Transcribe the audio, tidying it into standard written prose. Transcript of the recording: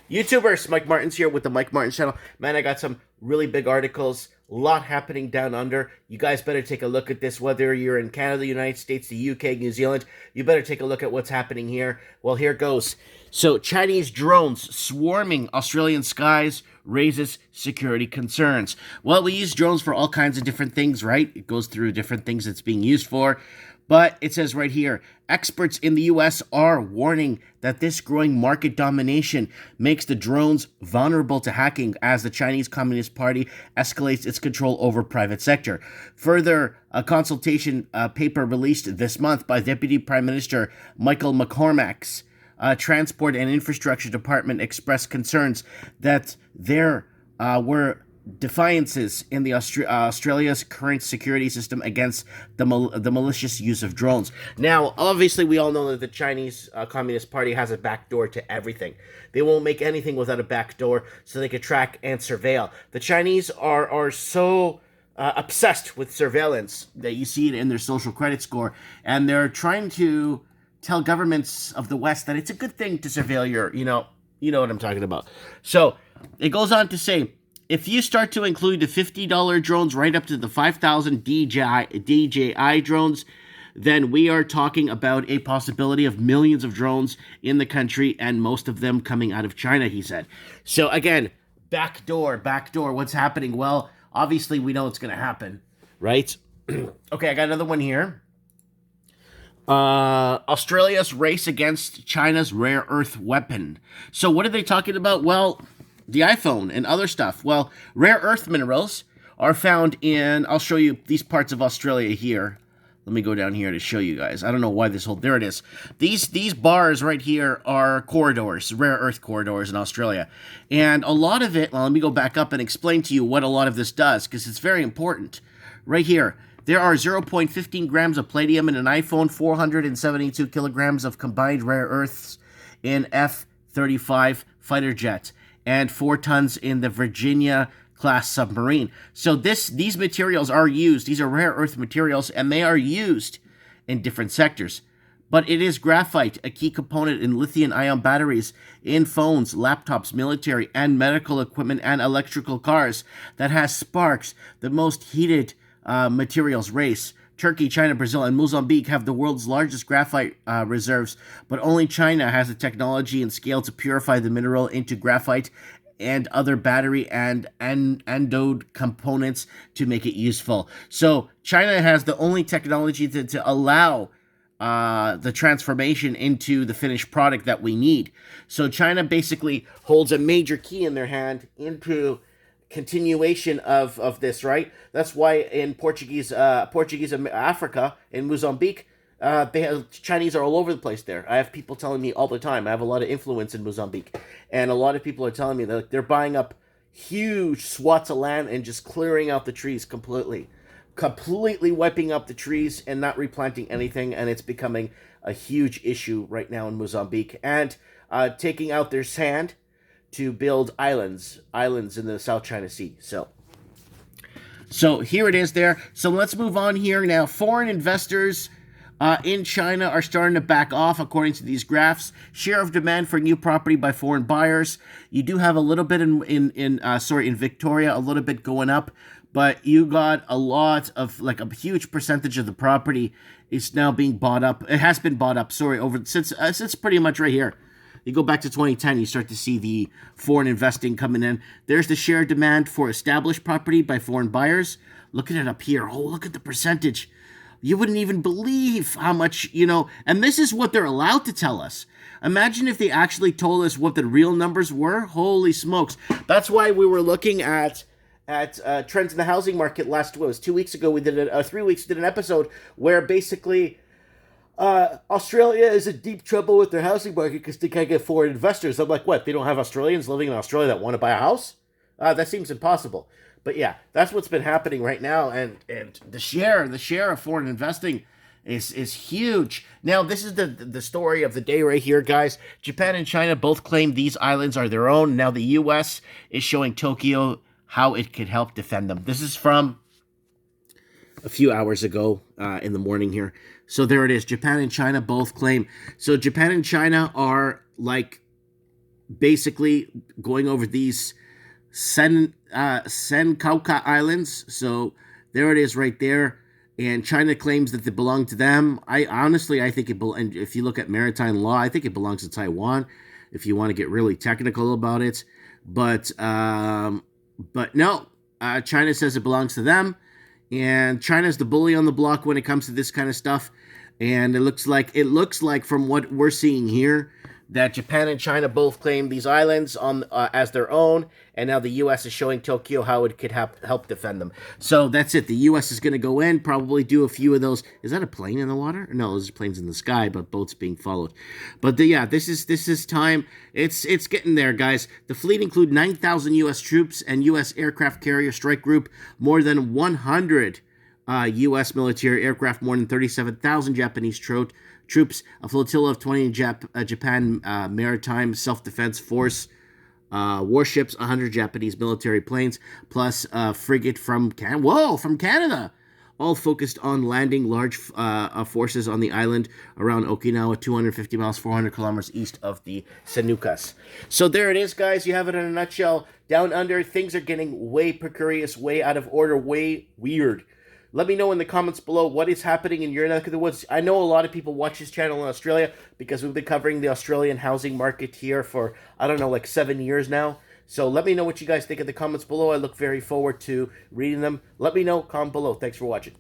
YouTubers, Mike Martin's here with the Mike Martin channel. Man, I got some really big articles, a lot happening down under. You guys better take a look at this, whether you're in Canada, the United States, the UK, New Zealand. You better take a look at what's happening here. Well, here goes. So, Chinese drones swarming Australian skies raises security concerns. Well, we use drones for all kinds of different things, right? It goes through different things it's being used for. But it says right here, experts in the US are warning that this growing market domination makes the drones vulnerable to hacking as the Chinese Communist Party escalates its control over private sector. Further, a consultation paper released this month by Deputy Prime Minister Michael McCormack's Transport and Infrastructure Department expressed concerns that there were defiances in the Australia's current security system against the malicious use of drones. Now, obviously, we all know that the Chinese Communist Party has a backdoor to everything. They won't make anything without a backdoor, so they can track and surveil. The Chinese are so obsessed with surveillance that you see it in their social credit score, and they're trying to tell governments of the West that it's a good thing to surveil your, you know what I'm talking about. So it goes on to say, if you start to include the $50 drones right up to the 5,000 DJI drones, then we are talking about a possibility of millions of drones in the country, and most of them coming out of China, he said. So again, backdoor, what's happening? Well, obviously we know it's going to happen, right? Okay, I got another one here. Australia's race against China's rare earth weapon. So what are they talking about? Well, the iPhone and other stuff. Well, rare earth minerals are found in, I'll show you these parts of Australia here. Let me go down here to show you guys. I don't know why this whole, there it is. These bars right here are corridors, rare earth corridors in Australia. And a lot of it, well, let me go back up and explain to you what a lot of this does, because it's very important. Right here, there are 0.15 grams of palladium in an iPhone, 472 kilograms of combined rare earths in F-35 fighter jet, and 4 tons in the Virginia-class submarine. So these materials are used, these are rare earth materials, and they are used in different sectors. But it is graphite, a key component in lithium-ion batteries, in phones, laptops, military, and medical equipment, and electrical cars, that has sparks. The most heated materials race. Turkey, China, Brazil, and Mozambique have the world's largest graphite reserves, but only China has the technology and scale to purify the mineral into graphite and other battery and anode components to make it useful. So China has the only technology to allow the transformation into the finished product that we need. So China basically holds a major key in their hand into continuation of this, right? That's why in Portuguese Africa, in Mozambique, they have Chinese are all over the place there. I have people telling me all the time. I have a lot of influence in Mozambique, and a lot of people are telling me that they're buying up huge swaths of land and just clearing out the trees completely wiping up the trees and not replanting anything, and it's becoming a huge issue right now in Mozambique, and taking out their sand to build islands in the South China Sea. So here it is there. So let's move on here now. Foreign investors in China are starting to back off, according to these graphs. Share of demand for new property by foreign buyers. You do have a little bit in Victoria, a little bit going up, but you got a lot of, like, a huge percentage of the property is now being bought up. It has been bought up, since pretty much right here. You go back to 2010, you start to see the foreign investing coming in. There's the share demand for established property by foreign buyers. Look at it up here. Oh, look at the percentage. You wouldn't even believe how much, and this is what they're allowed to tell us. Imagine if they actually told us what the real numbers were. Holy smokes. That's why we were looking at trends in the housing market last, 2 weeks ago, 3 weeks, we did an episode where basically Australia is in deep trouble with their housing market because they can't get foreign investors. I'm like, what? They don't have Australians living in Australia that want to buy a house? That seems impossible. But yeah, that's what's been happening right now, and the share of foreign investing is huge. Now, this is the story of the day right here, guys. Japan and China both claim these islands are their own. Now the U.S. is showing Tokyo how it could help defend them. This is from a few hours ago in the morning here. So there it is. Japan and China both claim. So Japan and China are like basically going over these Senkaku Islands. So there it is right there. And China claims that they belong to them. I think and if you look at maritime law, I think it belongs to Taiwan. If you want to get really technical about it, but no, China says it belongs to them, and China's the bully on the block when it comes to this kind of stuff. And it looks like from what we're seeing here that Japan and China both claim these islands on as their own, and now the U.S. is showing Tokyo how it could help defend them. So that's it. The U.S. is going to go in, probably do a few of those. Is that a plane in the water? No, those are planes in the sky, but boats being followed. But this is time. It's getting there, guys. The fleet include 9,000 U.S. troops and U.S. aircraft carrier strike group, more than 100 U.S. military aircraft, more than 37,000 Japanese troops, a flotilla of 20 Japan Maritime Self-Defense Force warships, 100 Japanese military planes, plus a frigate from Canada, all focused on landing large forces on the island around Okinawa, 250 miles, 400 kilometers east of the Senkakus. So there it is, guys. You have it in a nutshell. Down under, things are getting way precarious, way out of order, way weird. Let me know in the comments below what is happening in your neck of the woods. I know a lot of people watch this channel in Australia because we've been covering the Australian housing market here for, I don't know, like 7 years now. So let me know what you guys think in the comments below. I look very forward to reading them. Let me know, comment below. Thanks for watching.